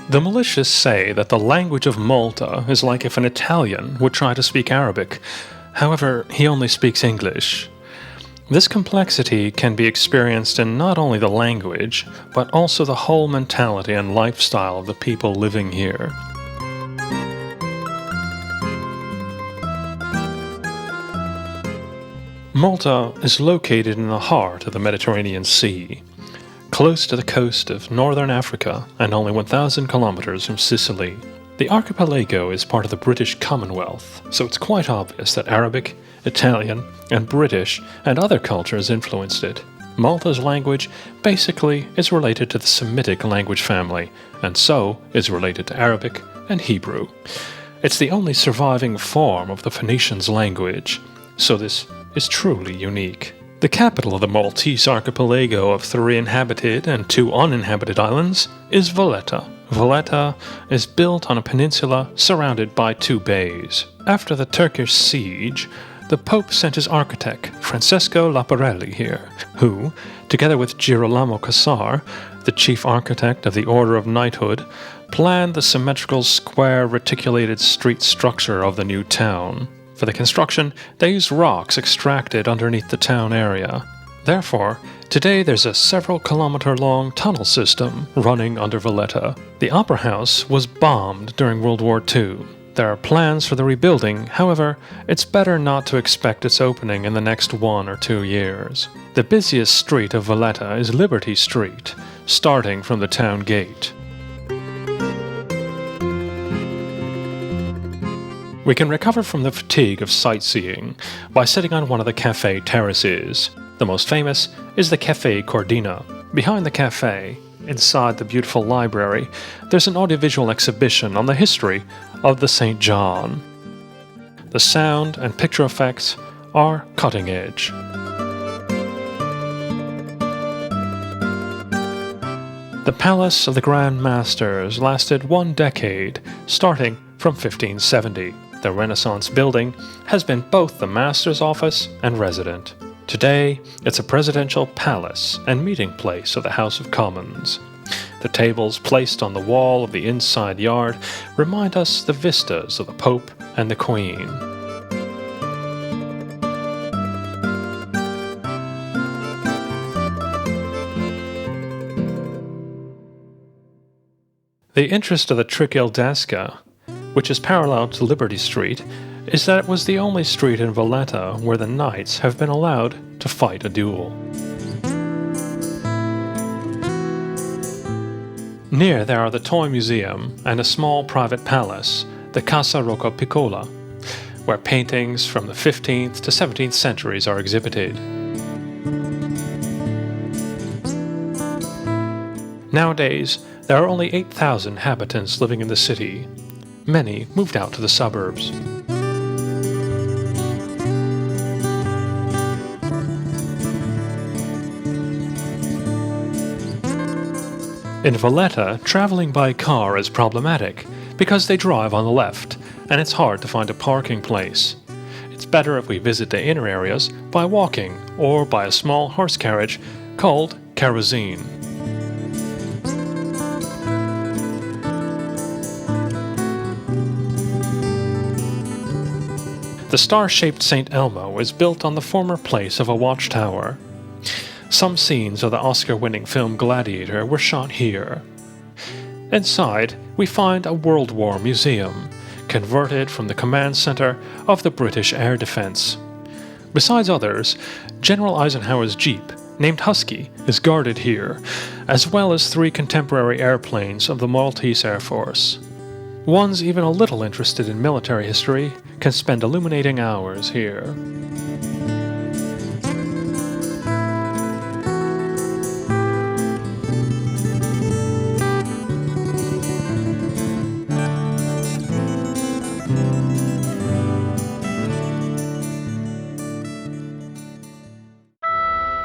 The malicious say that the language of Malta is like if an Italian would try to speak Arabic. However, he only speaks English. This complexity can be experienced in not only the language, but also the whole mentality and lifestyle of the people living here. Malta is located in the heart of the Mediterranean Sea, close to the coast of northern Africa and only 1,000 kilometers from Sicily. The archipelago is part of the British Commonwealth, so it's quite obvious that Arabic, Italian, and British and other cultures influenced it. Malta's language basically is related to the Semitic language family, and so is related to Arabic and Hebrew. It's the only surviving form of the Phoenicians' language, so this is truly unique. The capital of the Maltese archipelago of 3 inhabited and 2 uninhabited islands is Valletta. Valletta is built on a peninsula surrounded by 2 bays. After the Turkish siege, the Pope sent his architect, Francesco Laparelli, here, who, together with Girolamo Cassar, the chief architect of the Order of Knighthood, planned the symmetrical square reticulated street structure of the new town. For the construction, they used rocks extracted underneath the town area. Therefore, today there's a several-kilometer-long tunnel system running under Valletta. The Opera House was bombed during World War II. There are plans for the rebuilding, however, it's better not to expect its opening in the next 1 or 2 years. The busiest street of Valletta is Liberty Street, starting from the town gate. We can recover from the fatigue of sightseeing by sitting on one of the cafe terraces. The most famous is the Café Cordina. Behind the cafe, inside the beautiful library, there's an audiovisual exhibition on the history of the St. John. The sound and picture effects are cutting edge. The Palace of the Grand Masters lasted 1 decade, starting from 1570. The Renaissance building has been both the master's office and residence. Today, it's a presidential palace and meeting place of the House of Commons. The tables placed on the wall of the inside yard remind us the vistas of the Pope and the Queen. The interest of the Tricaldesca, which is parallel to Liberty Street, is that it was the only street in Valletta where the knights have been allowed to fight a duel. Near there are the Toy Museum and a small private palace, the Casa Rocca Piccola, where paintings from the 15th to 17th centuries are exhibited. Nowadays, there are only 8,000 inhabitants living in the city. Many moved out to the suburbs. In Valletta, traveling by car is problematic because they drive on the left, and it's hard to find a parking place. It's better if we visit the inner areas by walking or by a small horse carriage called kerosene. The star-shaped St. Elmo is built on the former place of a watchtower. Some scenes of the Oscar-winning film Gladiator were shot here. Inside, we find a World War museum, converted from the command center of the British Air Defense. Besides others, General Eisenhower's Jeep, named Husky, is guarded here, as well as 3 contemporary airplanes of the Maltese Air Force. Ones even a little interested in military history can spend illuminating hours here.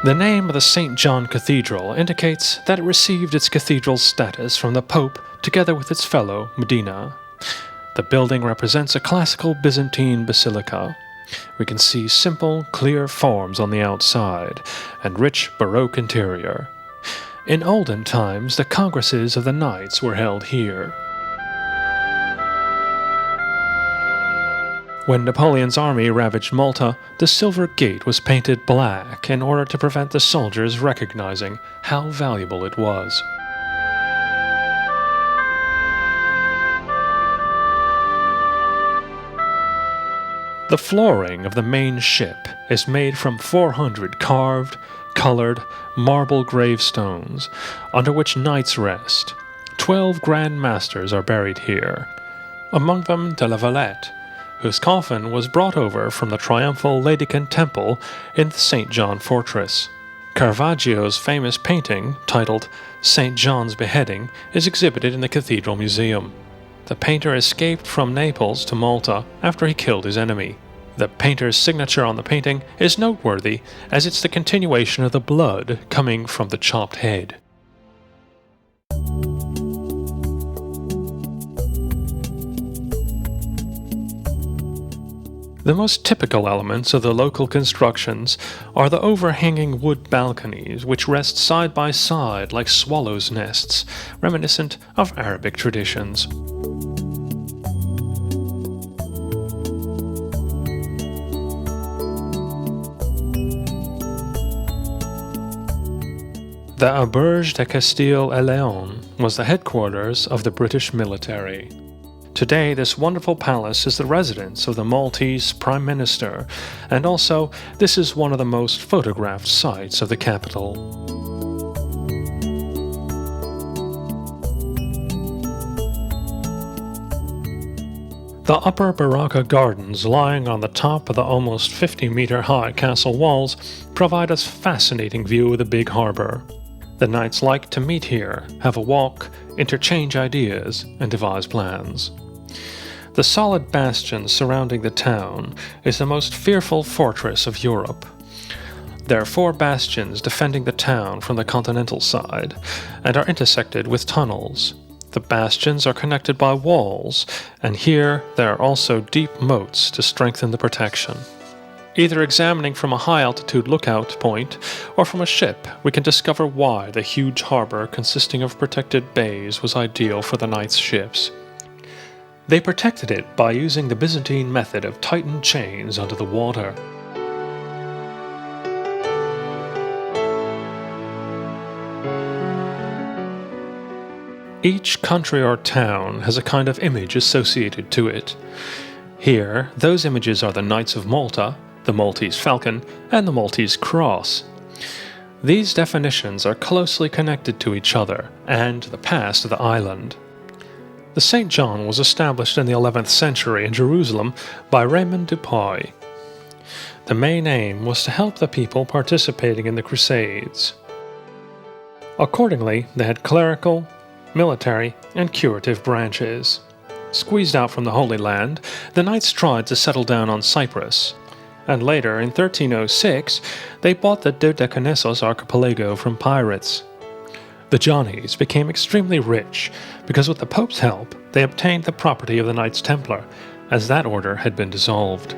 The name of the St. John Cathedral indicates that it received its cathedral status from the Pope together with its fellow Mdina. The building represents a classical Byzantine basilica. We can see simple, clear forms on the outside and rich baroque interior. In olden times, the congresses of the knights were held here. When Napoleon's army ravaged Malta, the Silver Gate was painted black in order to prevent the soldiers recognizing how valuable it was. The flooring of the main ship is made from 400 carved, colored, marble gravestones, under which knights rest. 12 Grand Masters are buried here, among them de la Valletta, whose coffin was brought over from the triumphal Laodicean temple in the St. John fortress. Caravaggio's famous painting, titled St. John's Beheading, is exhibited in the Cathedral Museum. The painter escaped from Naples to Malta after he killed his enemy. The painter's signature on the painting is noteworthy as it's the continuation of the blood coming from the chopped head. The most typical elements of the local constructions are the overhanging wood balconies which rest side by side like swallows' nests, reminiscent of Arabic traditions. The Auberge de Castile et Leon was the headquarters of the British military. Today, this wonderful palace is the residence of the Maltese Prime Minister, and also this is one of the most photographed sites of the capital. The upper baroque gardens lying on the top of the almost 50-meter-high castle walls provide a fascinating view of the big harbor. The knights like to meet here, have a walk, interchange ideas, and devise plans. The solid bastion surrounding the town is the most fearful fortress of Europe. There are 4 bastions defending the town from the continental side, and are intersected with tunnels. The bastions are connected by walls, and here there are also deep moats to strengthen the protection. Either examining from a high-altitude lookout point or from a ship, we can discover why the huge harbor consisting of protected bays was ideal for the knights' ships. They protected it by using the Byzantine method of tightened chains under the water. Each country or town has a kind of image associated to it. Here, those images are the Knights of Malta, the Maltese falcon, and the Maltese cross. These definitions are closely connected to each other and to the past of the island. The St. John was established in the 11th century in Jerusalem by Raymond Dupuy. The main aim was to help the people participating in the Crusades. Accordingly, they had clerical, military, and curative branches. Squeezed out from the Holy Land, the knights tried to settle down on Cyprus, and later, in 1306, they bought the Dodecanessos archipelago from pirates. The Johnnies became extremely rich because with the Pope's help, they obtained the property of the Knights Templar, as that order had been dissolved.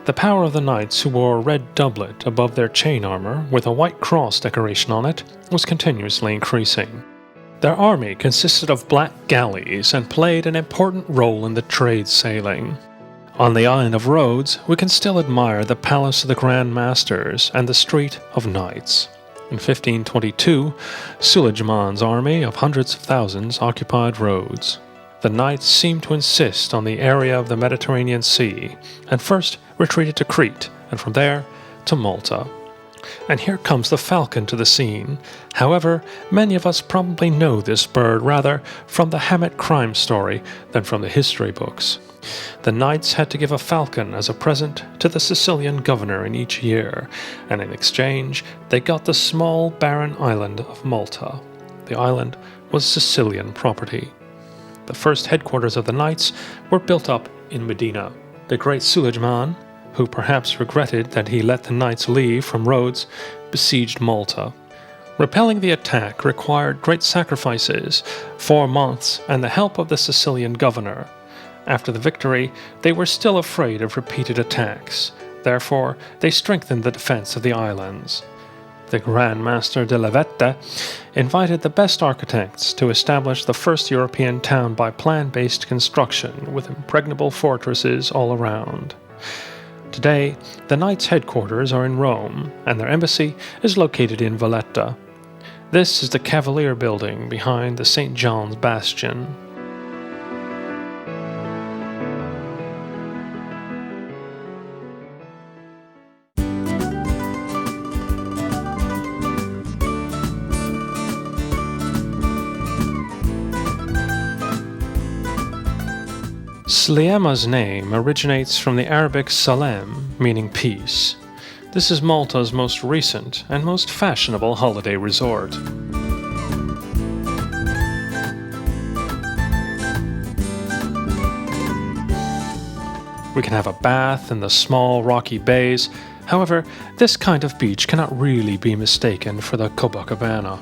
The power of the knights who wore a red doublet above their chain armor with a white cross decoration on it was continuously increasing. Their army consisted of black galleys and played an important role in the trade sailing. On the island of Rhodes, we can still admire the Palace of the Grand Masters and the Street of Knights. In 1522, Suleiman's army of hundreds of thousands occupied Rhodes. The knights seemed to insist on the area of the Mediterranean Sea, and first retreated to Crete, and from there to Malta. And here comes the falcon to the scene. However, many of us probably know this bird rather from the Hammett crime story than from the history books. The knights had to give a falcon as a present to the Sicilian governor in each year, and in exchange they got the small barren island of Malta. The island was Sicilian property. The first headquarters of the knights were built up in Mdina. The great Suleiman, who perhaps regretted that he let the knights leave from Rhodes, besieged Malta. Repelling the attack required great sacrifices, 4 months, and the help of the Sicilian governor. After the victory, they were still afraid of repeated attacks. Therefore, they strengthened the defense of the islands. The Grand Master de la Valletta invited the best architects to establish the first European town by plan-based construction with impregnable fortresses all around. Today, the Knights' headquarters are in Rome, and their embassy is located in Valletta. This is the Cavalier building behind the St. John's Bastion. Sliema's name originates from the Arabic salam, meaning peace. This is Malta's most recent and most fashionable holiday resort. We can have a bath in the small rocky bays. However, this kind of beach cannot really be mistaken for the Copacabana.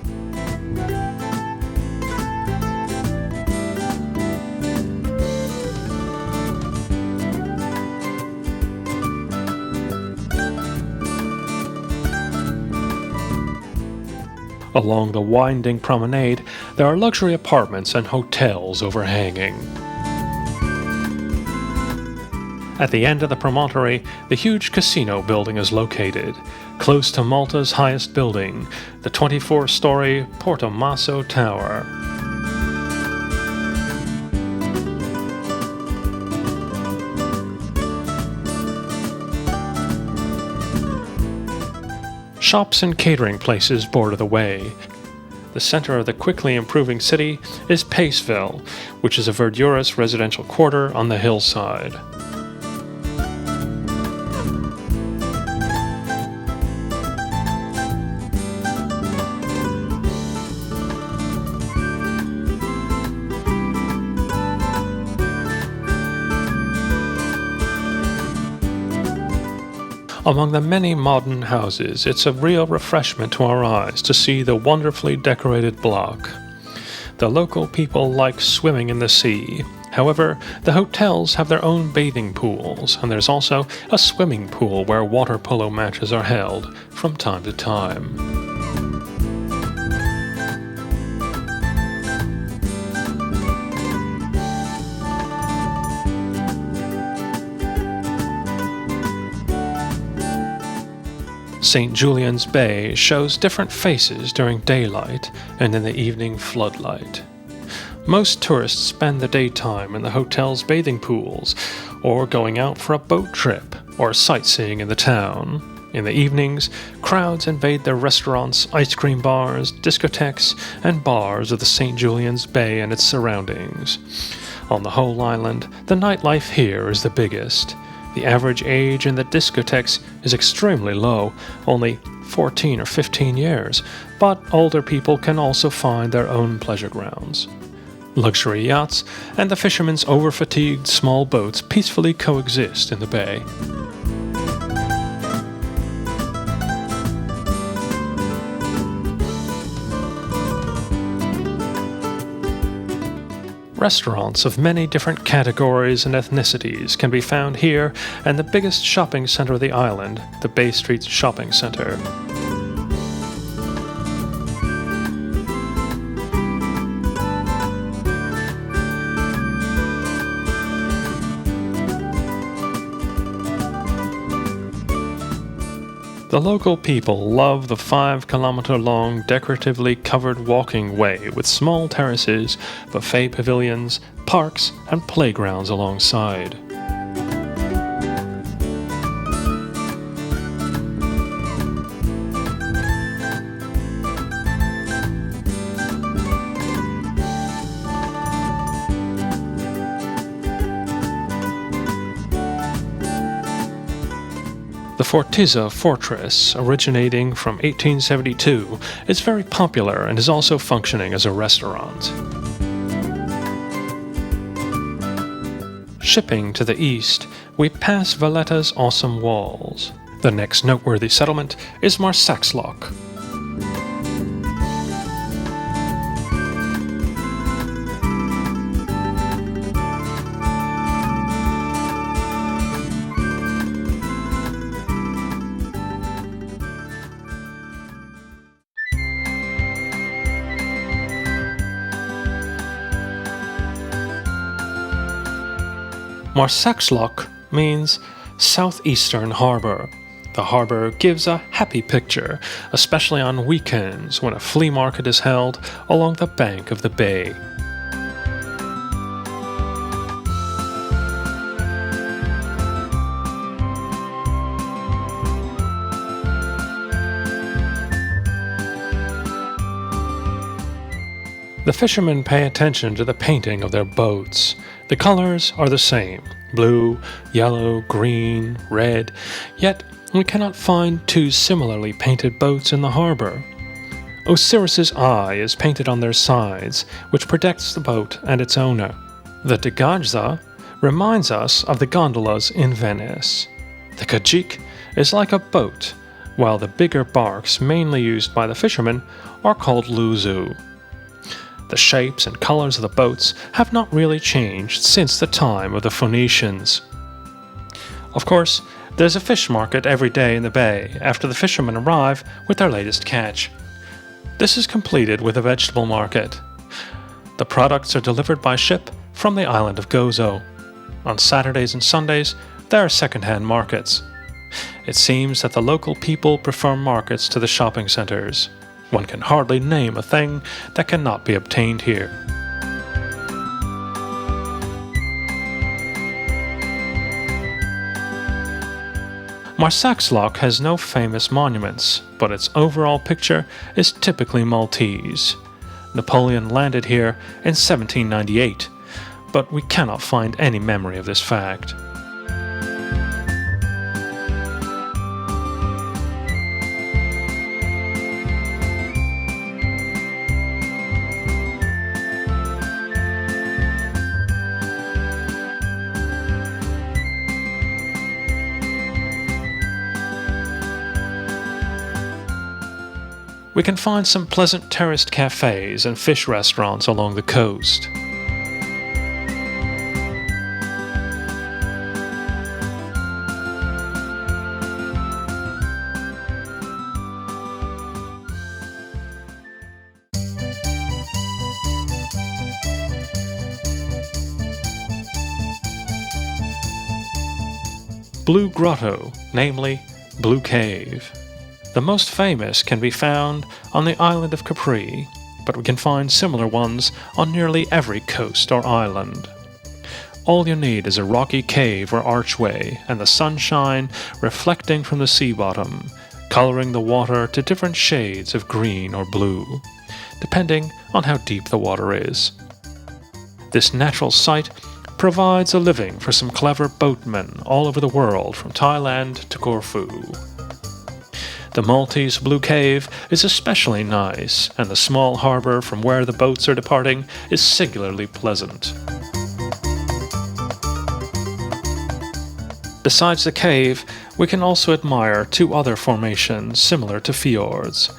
Along the winding promenade, there are luxury apartments and hotels overhanging. At the end of the promontory, the huge casino building is located, close to Malta's highest building, the 24-story Porto Masso Tower. Shops and catering places border the way. The center of the quickly improving city is Paceville, which is a verdurous residential quarter on the hillside. Among the many modern houses, it's a real refreshment to our eyes to see the wonderfully decorated block. The local people like swimming in the sea. However, the hotels have their own bathing pools, and there's also a swimming pool where water polo matches are held from time to time. St. Julian's Bay shows different faces during daylight and in the evening floodlight. Most tourists spend the daytime in the hotel's bathing pools, or going out for a boat trip, or sightseeing in the town. In the evenings, crowds invade the restaurants, ice cream bars, discotheques, and bars of the St. Julian's Bay and its surroundings. On the whole island, the nightlife here is the biggest. The average age in the discotheques is extremely low, only 14 or 15 years, but older people can also find their own pleasure grounds. Luxury yachts and the fishermen's over-fatigued small boats peacefully coexist in the bay. Restaurants of many different categories and ethnicities can be found here, and the biggest shopping center of the island, the Bay Street Shopping Center. The local people love the 5-kilometer-long decoratively covered walking way with small terraces, buffet pavilions, parks, and playgrounds alongside. The Fortizza Fortress, originating from 1872, is very popular and is also functioning as a restaurant. Shipping to the east, we pass Valletta's awesome walls. The next noteworthy settlement is Marsaxlokk. Marsaxlokk means southeastern harbor. The harbor gives a happy picture, especially on weekends when a flea market is held along the bank of the bay. The fishermen pay attention to the painting of their boats. The colors are the same: blue, yellow, green, red, yet we cannot find two similarly painted boats in the harbor. Osiris's eye is painted on their sides, which protects the boat and its owner. The dagajza reminds us of the gondolas in Venice. The kajik is like a boat, while the bigger barks mainly used by the fishermen are called luzu. The shapes and colors of the boats have not really changed since the time of the Phoenicians. Of course, there's a fish market every day in the bay after the fishermen arrive with their latest catch. This is completed with a vegetable market. The products are delivered by ship from the island of Gozo. On Saturdays and Sundays, there are second-hand markets. It seems that the local people prefer markets to the shopping centers. One can hardly name a thing that cannot be obtained here. Marsaxlokk has no famous monuments, but its overall picture is typically Maltese. Napoleon landed here in 1798, but we cannot find any memory of this fact. We can find some pleasant terraced cafes and fish restaurants along the coast. Blue Grotto, namely Blue Cave. The most famous can be found on the island of Capri, but we can find similar ones on nearly every coast or island. All you need is a rocky cave or archway and the sunshine reflecting from the sea bottom, coloring the water to different shades of green or blue, depending on how deep the water is. This natural site provides a living for some clever boatmen all over the world, from Thailand to Corfu. The Maltese Blue Cave is especially nice, and the small harbour from where the boats are departing is singularly pleasant. Besides the cave, we can also admire two other formations similar to fjords.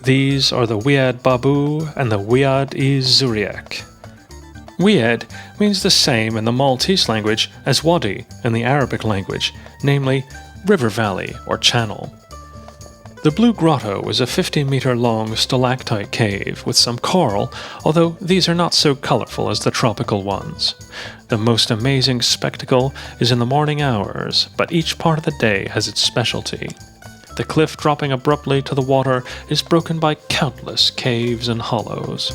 These are the Wiad Babu and the Wiad i Zuriek. Wiad means the same in the Maltese language as Wadi in the Arabic language, namely river valley or channel. The Blue Grotto is a 50-meter-long stalactite cave with some coral, although these are not so colorful as the tropical ones. The most amazing spectacle is in the morning hours, but each part of the day has its specialty. The cliff dropping abruptly to the water is broken by countless caves and hollows.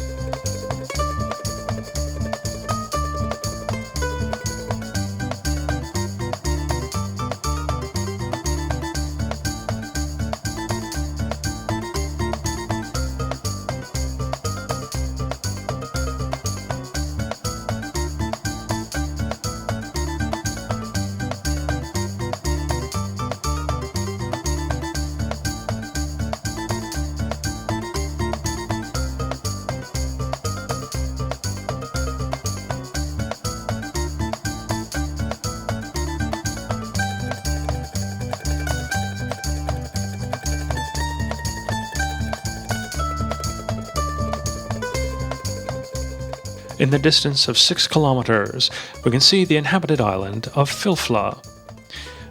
In the distance of 6 kilometers, we can see the inhabited island of Filfla.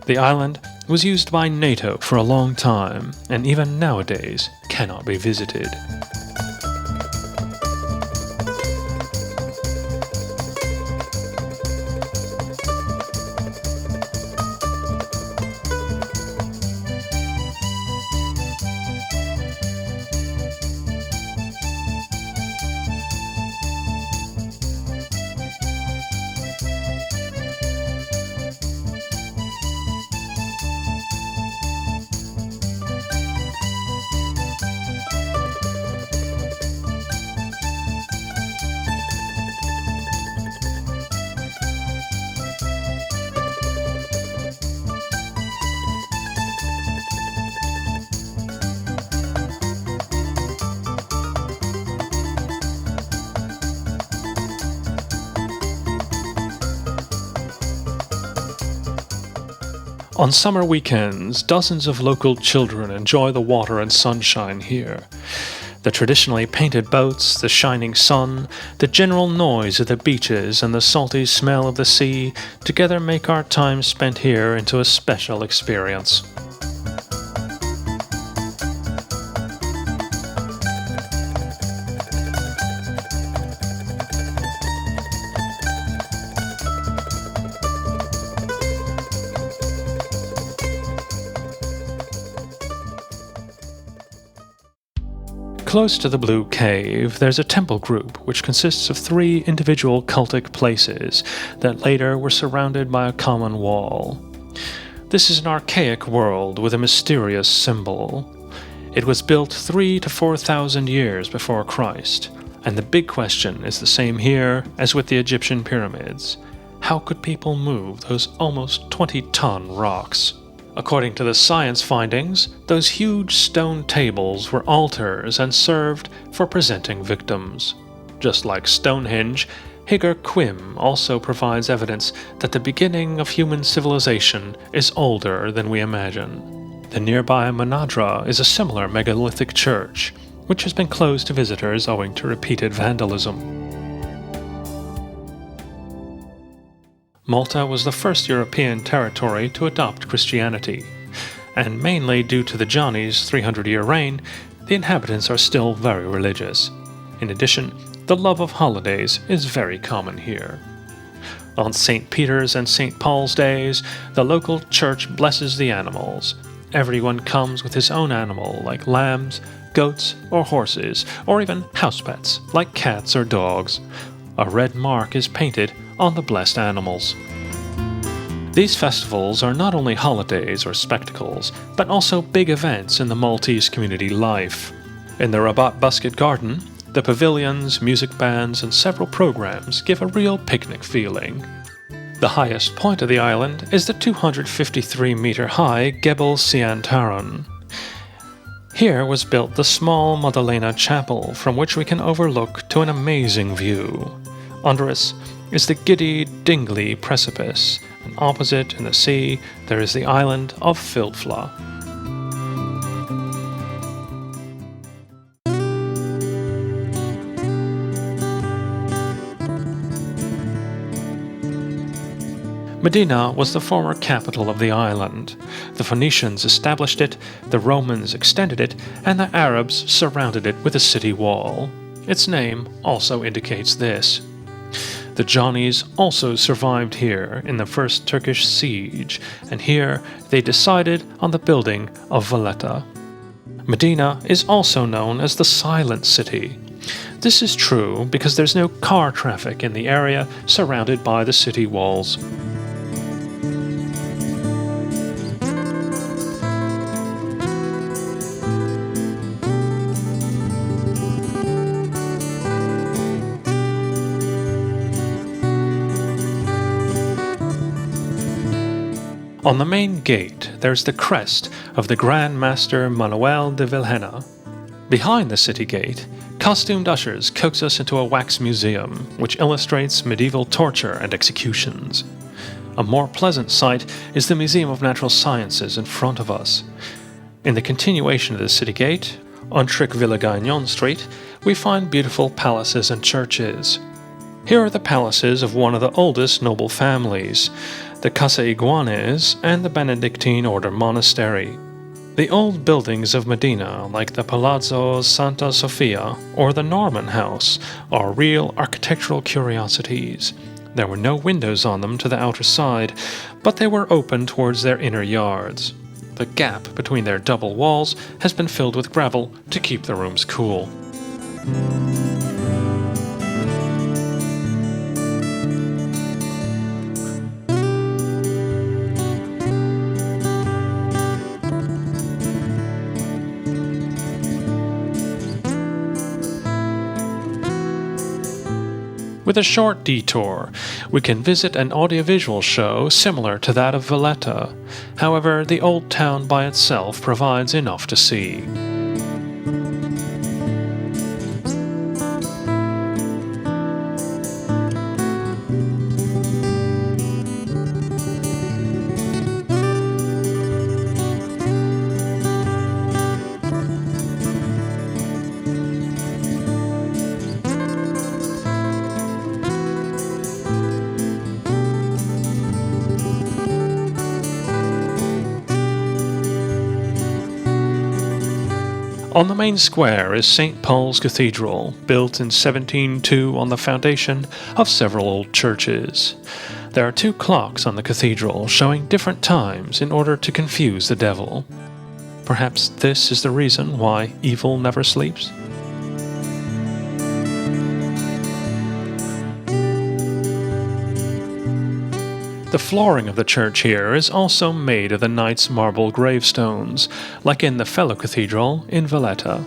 The island was used by NATO for a long time, and even nowadays cannot be visited. On summer weekends, dozens of local children enjoy the water and sunshine here. The traditionally painted boats, the shining sun, the general noise of the beaches, and the salty smell of the sea together make our time spent here into a special experience. Close to the Blue Cave, there's a temple group which consists of 3 individual cultic places that later were surrounded by a common wall. This is an archaic world with a mysterious symbol. It was built 3,000 to 4,000 years before Christ, and the big question is the same here as with the Egyptian pyramids. How could people move those almost 20-ton rocks? According to the science findings, those huge stone tables were altars and served for presenting victims. Just like Stonehenge, Hagar Quinn also provides evidence that the beginning of human civilization is older than we imagine. The nearby Manadra is a similar megalithic church, which has been closed to visitors owing to repeated vandalism. Malta was the first European territory to adopt Christianity, and mainly due to the Johnny's 300-year reign, the inhabitants are still very religious. In addition, the love of holidays is very common here. On St. Peter's and St. Paul's days, the local church blesses the animals. Everyone comes with his own animal, like lambs, goats, or horses, or even house pets, like cats or dogs. A red mark is painted on the blessed animals. These festivals are not only holidays or spectacles, but also big events in the Maltese community life. In the Rabat Basket Garden, the pavilions, music bands, and several programs give a real picnic feeling. The highest point of the island is the 253-meter-high Gebel Siantaran. Here was built the small Maddalena Chapel, from which we can overlook to an amazing view. Under us is the giddy Dingley Precipice, and opposite in the sea there is the island of Filfla. Mdina was the former capital of the island. The Phoenicians established it, the Romans extended it, and the Arabs surrounded it with a city wall. Its name also indicates this. The Johnnies also survived here in the first Turkish siege, and here they decided on the building of Valletta. Mdina is also known as the Silent City. This is true because there's no car traffic in the area surrounded by the city walls. On the main gate, there's the crest of the Grand Master Manuel de Vilhena. Behind the city gate, costumed ushers coax us into a wax museum, which illustrates medieval torture and executions. A more pleasant sight is the Museum of Natural Sciences in front of us. In the continuation of the city gate, on Trick-Villa-Gagnon Street, we find beautiful palaces and churches. Here are the palaces of one of the oldest noble families, the Casa Iguanes and the Benedictine Order Monastery. The old buildings of Mdina, like the Palazzo Santa Sofia or the Norman House, are real architectural curiosities. There were no windows on them to the outer side, but they were open towards their inner yards. The gap between their double walls has been filled with gravel to keep the rooms cool. With a short detour, we can visit an audiovisual show similar to that of Valletta. However, the old town by itself provides enough to see. On the main square is St. Paul's Cathedral, built in 1702 on the foundation of several old churches. There are 2 clocks on the cathedral showing different times in order to confuse the devil. Perhaps this is the reason why evil never sleeps? The flooring of the church here is also made of the knights' marble gravestones, like in the fellow cathedral in Valletta.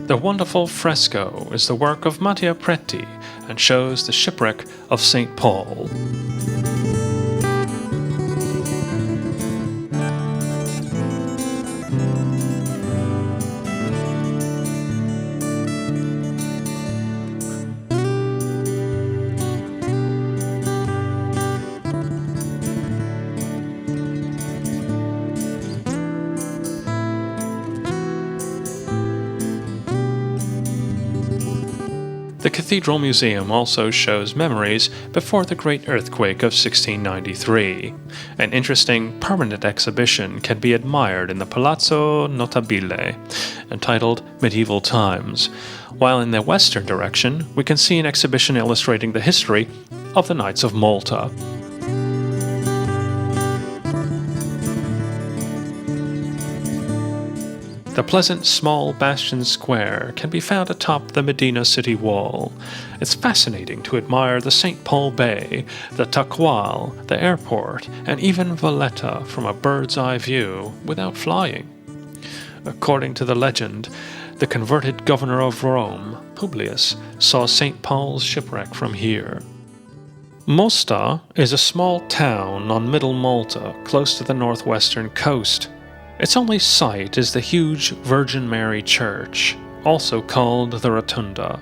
The wonderful fresco is the work of Matteo Preti and shows the shipwreck of St. Paul. The Cathedral Museum also shows memories before the Great Earthquake of 1693. An interesting permanent exhibition can be admired in the Palazzo Notabile, entitled Medieval Times, while in the western direction we can see an exhibition illustrating the history of the Knights of Malta. The pleasant small bastion square can be found atop the Mdina city wall. It's fascinating to admire the St. Paul Bay, the Taqual, the airport, and even Valletta from a bird's-eye view without flying. According to the legend, the converted governor of Rome, Publius, saw St. Paul's shipwreck from here. Mosta is a small town on Middle Malta, close to the northwestern coast. Its only site is the huge Virgin Mary Church, also called the Rotunda.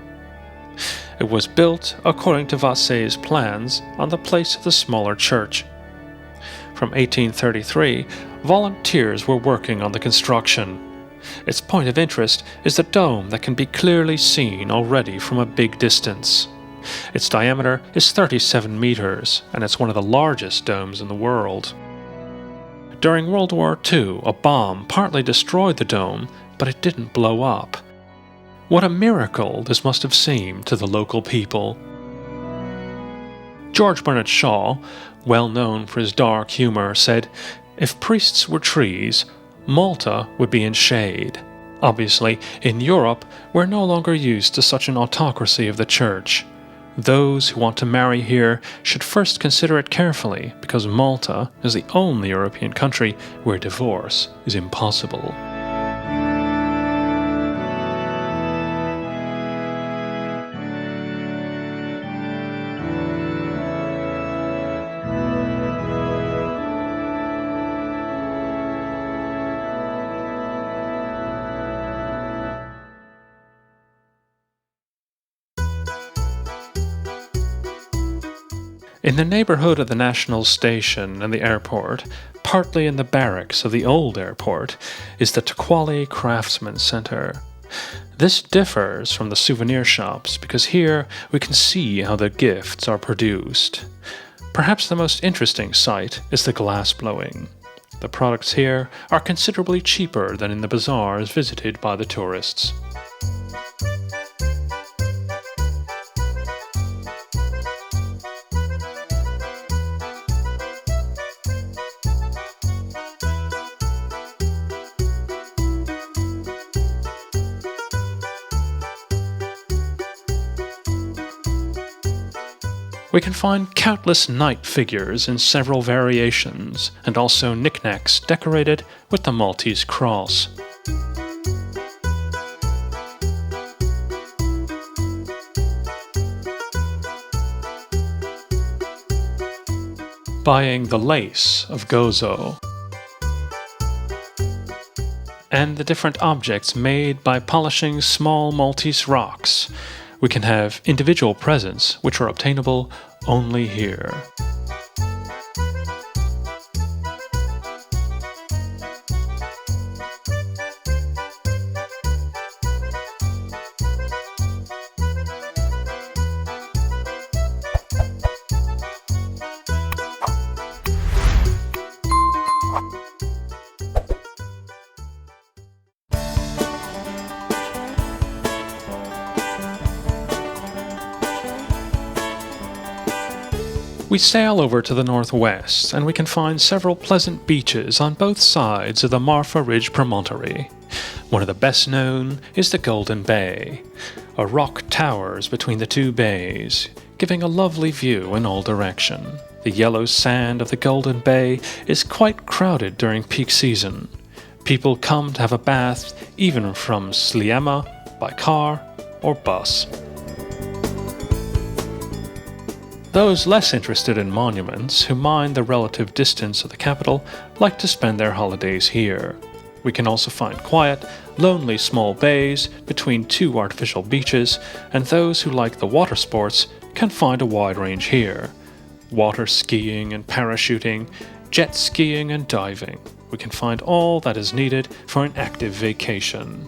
It was built, according to Vasse's plans, on the place of the smaller church. From 1833, volunteers were working on the construction. Its point of interest is the dome that can be clearly seen already from a big distance. Its diameter is 37 meters, and it's one of the largest domes in the world. During World War II, a bomb partly destroyed the dome, but it didn't blow up. What a miracle this must have seemed to the local people. George Bernard Shaw, well known for his dark humor, said, "If priests were trees, Malta would be in shade." Obviously, in Europe, we're no longer used to such an autocracy of the church. Those who want to marry here should first consider it carefully, because Malta is the only European country where divorce is impossible. In the neighborhood of the National Station and the airport, partly in the barracks of the old airport, is the Taquali Craftsman Center. This differs from the souvenir shops because here we can see how the gifts are produced. Perhaps the most interesting sight is the glass blowing. The products here are considerably cheaper than in the bazaars visited by the tourists. We can find countless knight figures in several variations, and also knickknacks decorated with the Maltese cross. Buying the lace of Gozo, and the different objects made by polishing small Maltese rocks. We can have individual presents which are obtainable only here. We sail over to the northwest, and we can find several pleasant beaches on both sides of the Marfa Ridge promontory. One of the best known is the Golden Bay. A rock towers between the two bays, giving a lovely view in all directions. The yellow sand of the Golden Bay is quite crowded during peak season. People come to have a bath even from Sliema by car or bus. Those less interested in monuments, who mind the relative distance of the capital, like to spend their holidays here. We can also find quiet, lonely small bays between two artificial beaches, and those who like the water sports can find a wide range here. Water skiing and parachuting, jet skiing and diving. We can find all that is needed for an active vacation.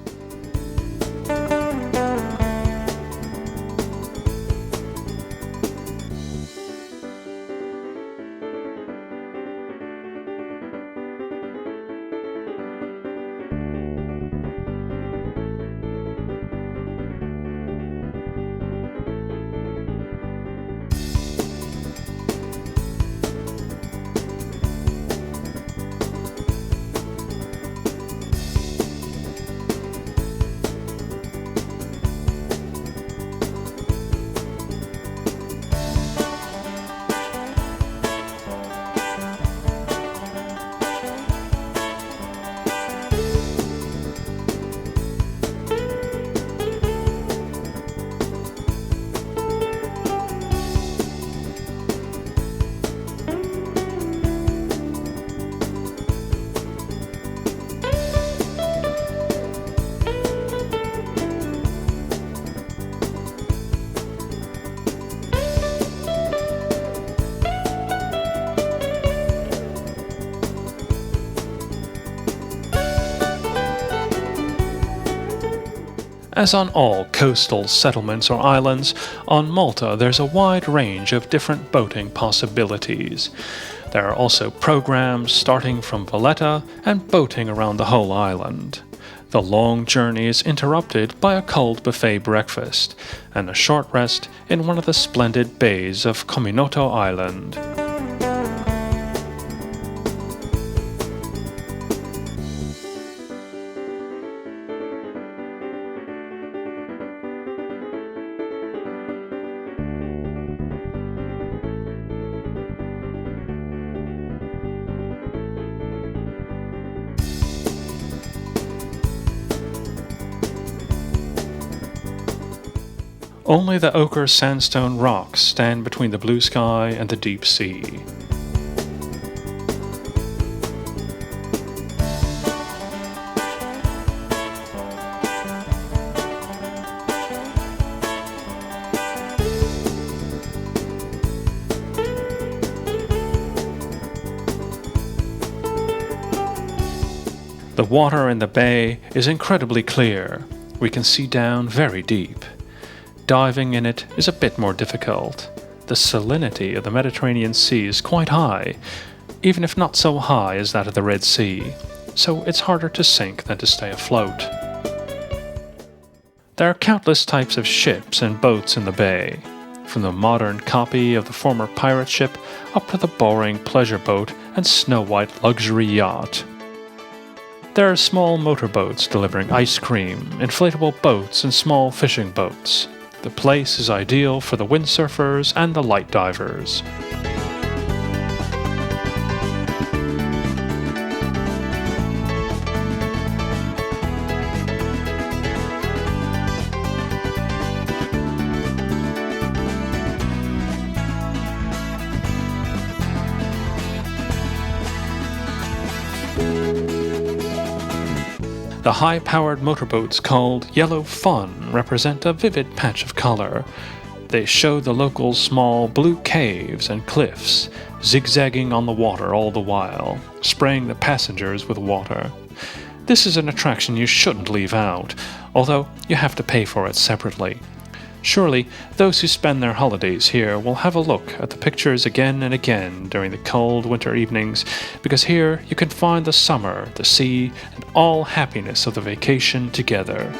As on all coastal settlements or islands, on Malta there's a wide range of different boating possibilities. There are also programs starting from Valletta and boating around the whole island. The long journey is interrupted by a cold buffet breakfast and a short rest in one of the splendid bays of Comino Island. Only the ochre sandstone rocks stand between the blue sky and the deep sea. The water in the bay is incredibly clear. We can see down very deep. Diving in it is a bit more difficult. The salinity of the Mediterranean Sea is quite high, even if not so high as that of the Red Sea, so it's harder to sink than to stay afloat. There are countless types of ships and boats in the bay, from the modern copy of the former pirate ship up to the boring pleasure boat and snow-white luxury yacht. There are small motorboats delivering ice cream, inflatable boats and small fishing boats. The place is ideal for the windsurfers and the light divers. The high-powered motorboats called Yellow Fun represent a vivid patch of color. They show the local small blue caves and cliffs, zigzagging on the water all the while, spraying the passengers with water. This is an attraction you shouldn't leave out, although you have to pay for it separately. Surely, those who spend their holidays here will have a look at the pictures again and again during the cold winter evenings, because here you can find the summer, the sea, and all happiness of the vacation together.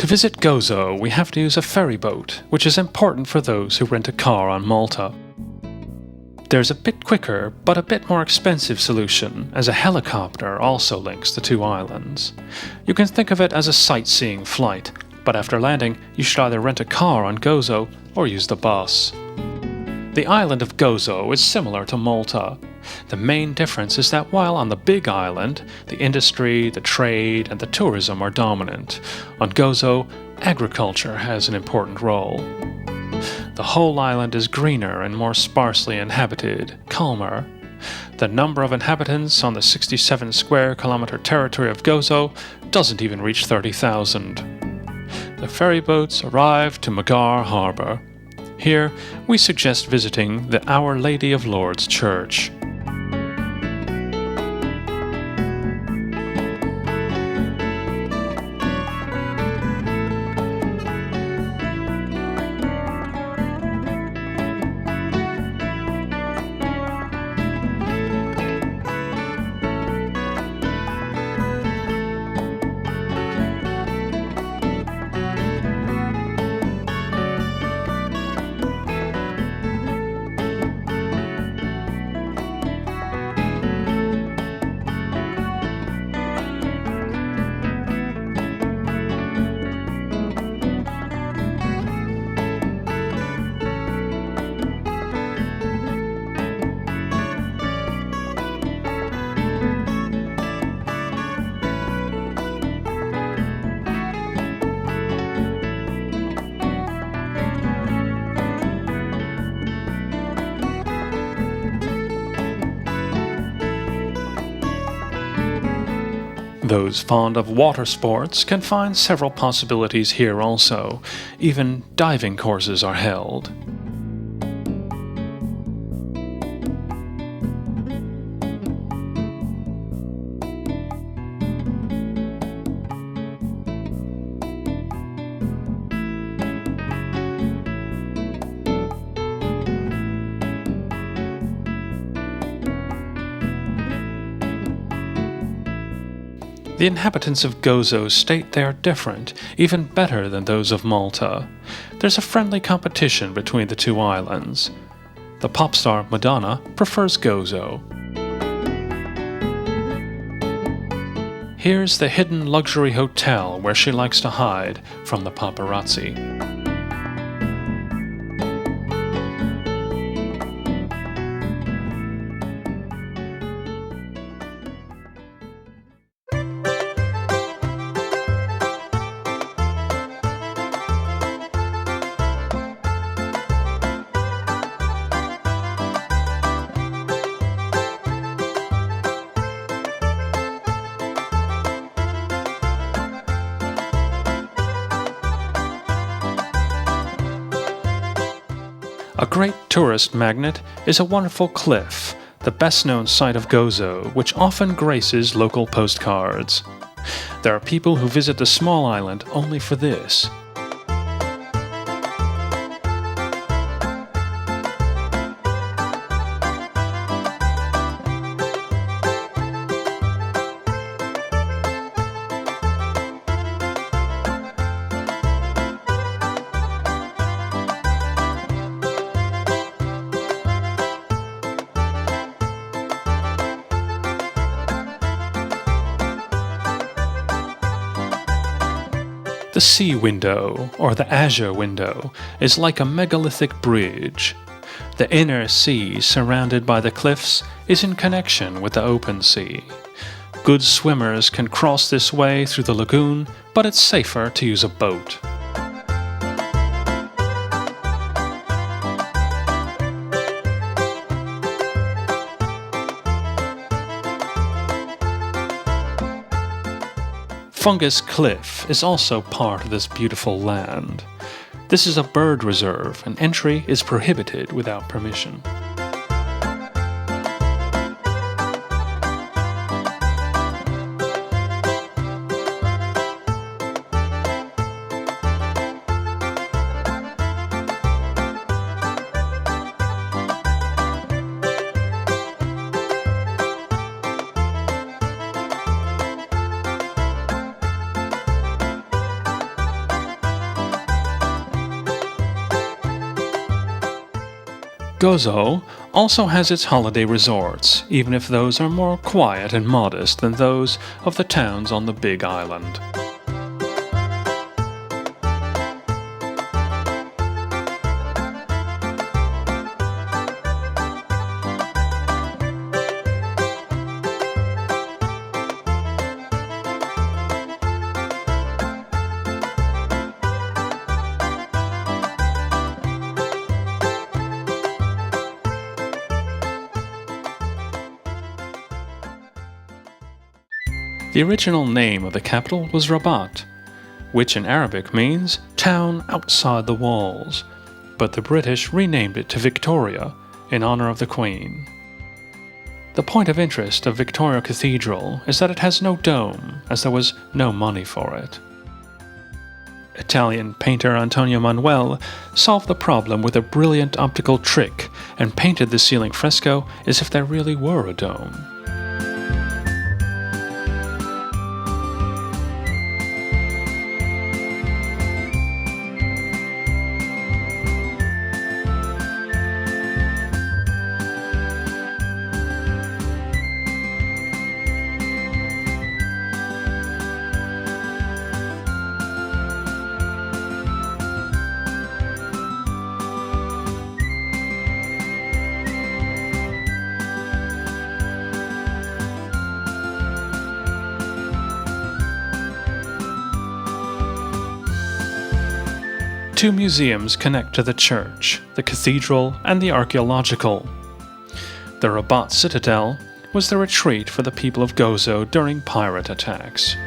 To visit Gozo, we have to use a ferry boat, which is important for those who rent a car on Malta. There's a bit quicker, but a bit more expensive solution, as a helicopter also links the two islands. You can think of it as a sightseeing flight, but after landing, you should either rent a car on Gozo or use the bus. The island of Gozo is similar to Malta. The main difference is that while on the big island, the industry, the trade, and the tourism are dominant, on Gozo, agriculture has an important role. The whole island is greener and more sparsely inhabited, calmer. The number of inhabitants on the 67 square kilometer territory of Gozo doesn't even reach 30,000. The ferry boats arrive to Hagar harbor. Here, we suggest visiting the Our Lady of Lourdes Church. Those fond of water sports can find several possibilities here also. Even diving courses are held. The inhabitants of Gozo state they are different, even better than those of Malta. There's a friendly competition between the two islands. The pop star Mdina prefers Gozo. Here's the hidden luxury hotel where she likes to hide from the paparazzi. A great tourist magnet is a wonderful cliff, the best-known site of Gozo, which often graces local postcards. There are people who visit the small island only for this. The sea window, or the Azure window, is like a megalithic bridge. The inner sea, surrounded by the cliffs, is in connection with the open sea. Good swimmers can cross this way through the lagoon, but it's safer to use a boat. Fungus Cliff is also part of this beautiful land. This is a bird reserve, and entry is prohibited without permission. Gozo also has its holiday resorts, even if those are more quiet and modest than those of the towns on the Big Island. The original name of the capital was Rabat, which in Arabic means town outside the walls, but the British renamed it to Victoria in honor of the Queen. The point of interest of Victoria Cathedral is that it has no dome, as there was no money for it. Italian painter Antonio Manuel solved the problem with a brilliant optical trick and painted the ceiling fresco as if there really were a dome. Two museums connect to the church, the cathedral and the archaeological. The Rabat Citadel was the retreat for the people of Gozo during pirate attacks.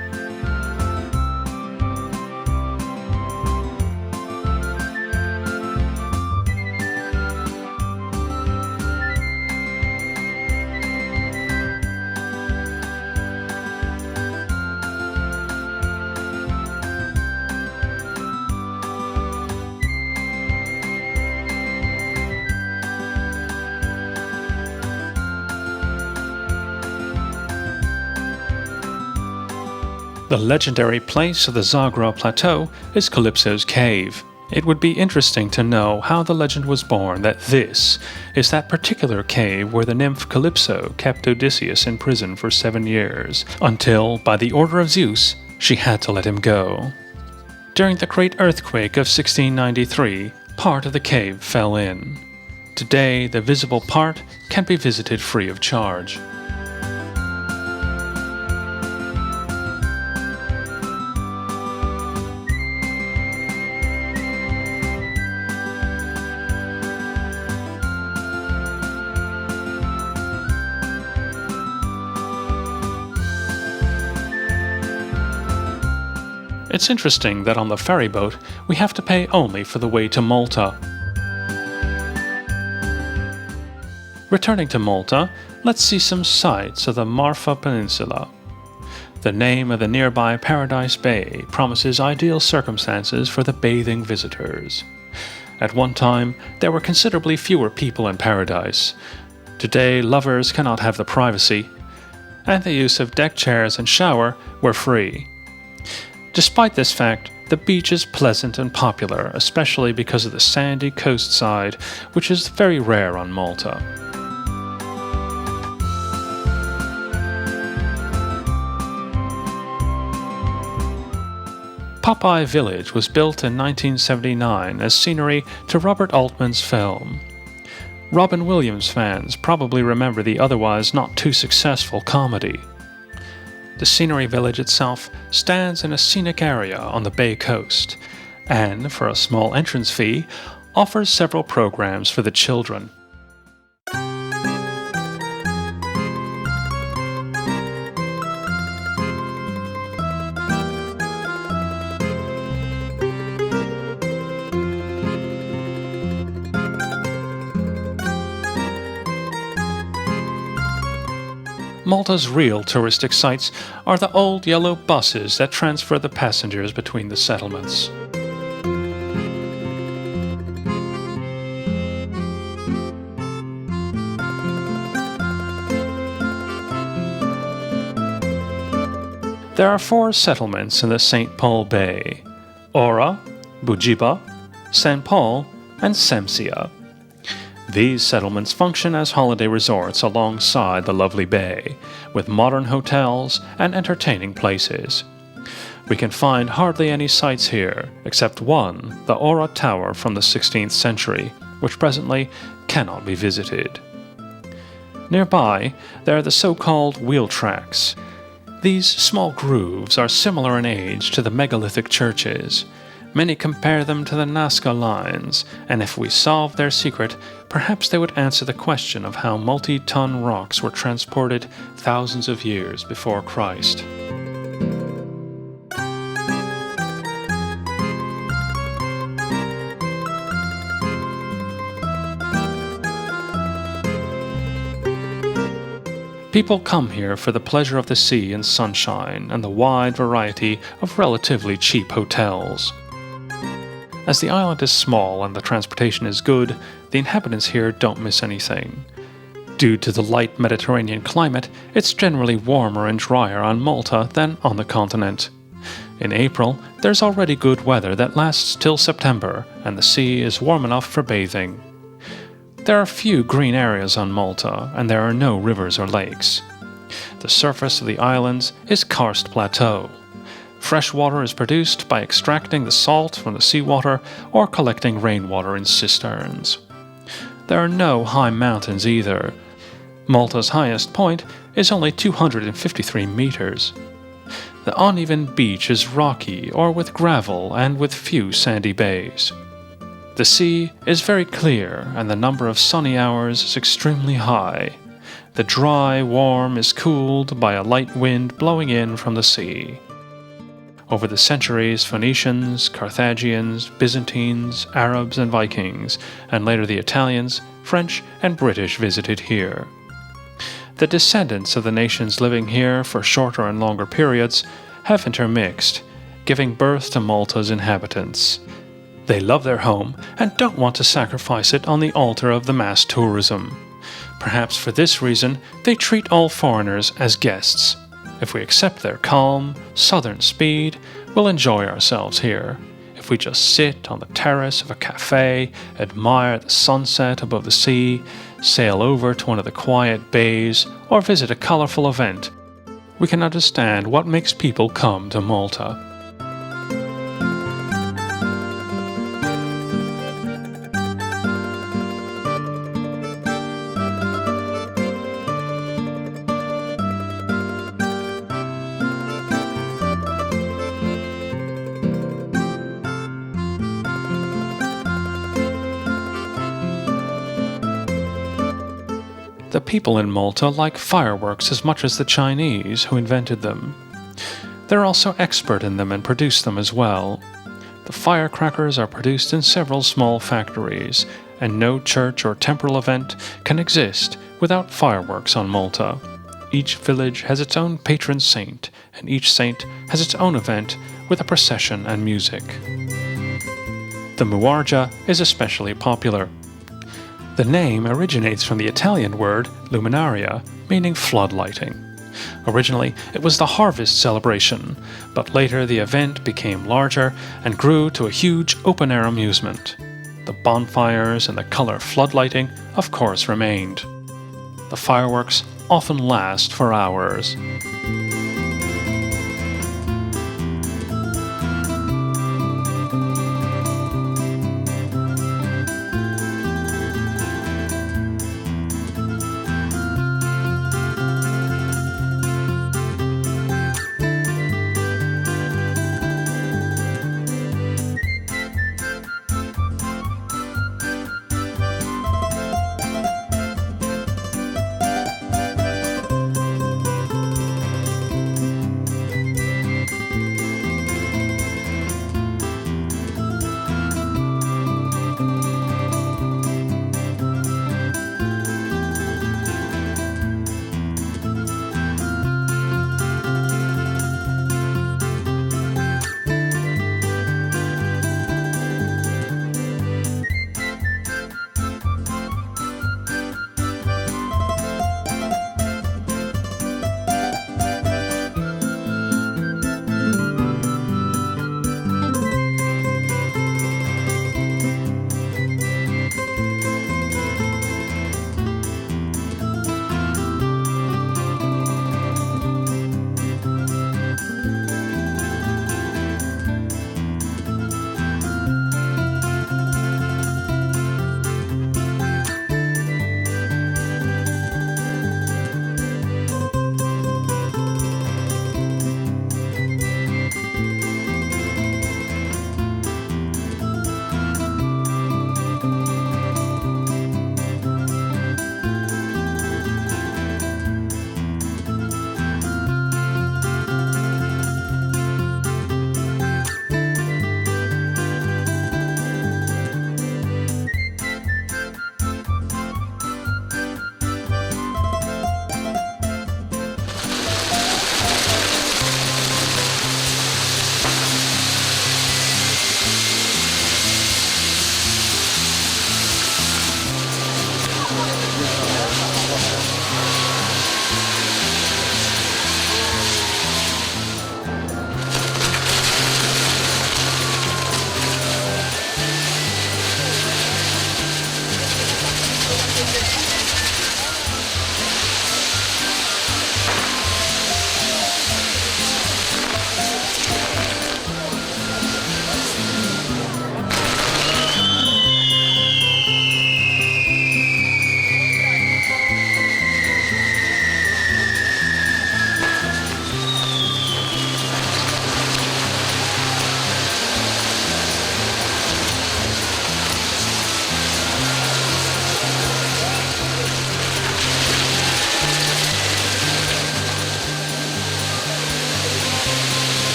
The legendary place of the Zagra Plateau is Calypso's cave. It would be interesting to know how the legend was born that this is that particular cave where the nymph Calypso kept Odysseus in prison for 7 years, until, by the order of Zeus, she had to let him go. During the great earthquake of 1693, part of the cave fell in. Today, the visible part can be visited free of charge. It's interesting that on the ferryboat we have to pay only for the way to Malta. Returning to Malta, let's see some sights of the Marfa Peninsula. The name of the nearby Paradise Bay promises ideal circumstances for the bathing visitors. At one time, there were considerably fewer people in Paradise. Today, lovers cannot have the privacy, and the use of deck chairs and shower were free. Despite this fact, the beach is pleasant and popular, especially because of the sandy coastside, which is very rare on Malta. Popeye Village was built in 1979 as scenery to Robert Altman's film. Robin Williams fans probably remember the otherwise not too successful comedy. The scenery village itself stands in a scenic area on the Bay Coast, and, for a small entrance fee, offers several programs for the children. Malta's real touristic sites are the old yellow buses that transfer the passengers between the settlements. There are 4 settlements in the St. Paul Bay: Ora, Bugiba, St. Paul, and Semsia. These settlements function as holiday resorts alongside the lovely bay, with modern hotels and entertaining places. We can find hardly any sights here, except one, the Ora Tower from the 16th century, which presently cannot be visited. Nearby, there are the so-called wheel tracks. These small grooves are similar in age to the megalithic churches. Many compare them to the Nazca lines, and if we solved their secret, perhaps they would answer the question of how multi-ton rocks were transported thousands of years before Christ. People come here for the pleasure of the sea and sunshine and the wide variety of relatively cheap hotels. As the island is small and the transportation is good, the inhabitants here don't miss anything. Due to the light Mediterranean climate, it's generally warmer and drier on Malta than on the continent. In April, there's already good weather that lasts till September, and the sea is warm enough for bathing. There are few green areas on Malta, and there are no rivers or lakes. The surface of the islands is karst plateau. Fresh water is produced by extracting the salt from the seawater or collecting rainwater in cisterns. There are no high mountains either. Malta's highest point is only 253 meters. The uneven beach is rocky or with gravel and with few sandy bays. The sea is very clear and the number of sunny hours is extremely high. The dry, warm is cooled by a light wind blowing in from the sea. Over the centuries, Phoenicians, Carthaginians, Byzantines, Arabs, and Vikings, and later the Italians, French, and British visited here. The descendants of the nations living here for shorter and longer periods have intermixed, giving birth to Malta's inhabitants. They love their home and don't want to sacrifice it on the altar of the mass tourism. Perhaps for this reason, they treat all foreigners as guests. If we accept their calm, southern speed, we'll enjoy ourselves here. If we just sit on the terrace of a cafe, admire the sunset above the sea, sail over to one of the quiet bays, or visit a colorful event, we can understand what makes people come to Malta. The people in Malta like fireworks as much as the Chinese who invented them. They're also expert in them and produce them as well. The firecrackers are produced in several small factories, and no church or temporal event can exist without fireworks on Malta. Each village has its own patron saint, and each saint has its own event with a procession and music. The Muarja is especially popular. The name originates from the Italian word luminaria, meaning flood lighting. Originally, it was the harvest celebration, but later the event became larger and grew to a huge open-air amusement. The bonfires and the color floodlighting, of course, remained. The fireworks often last for hours.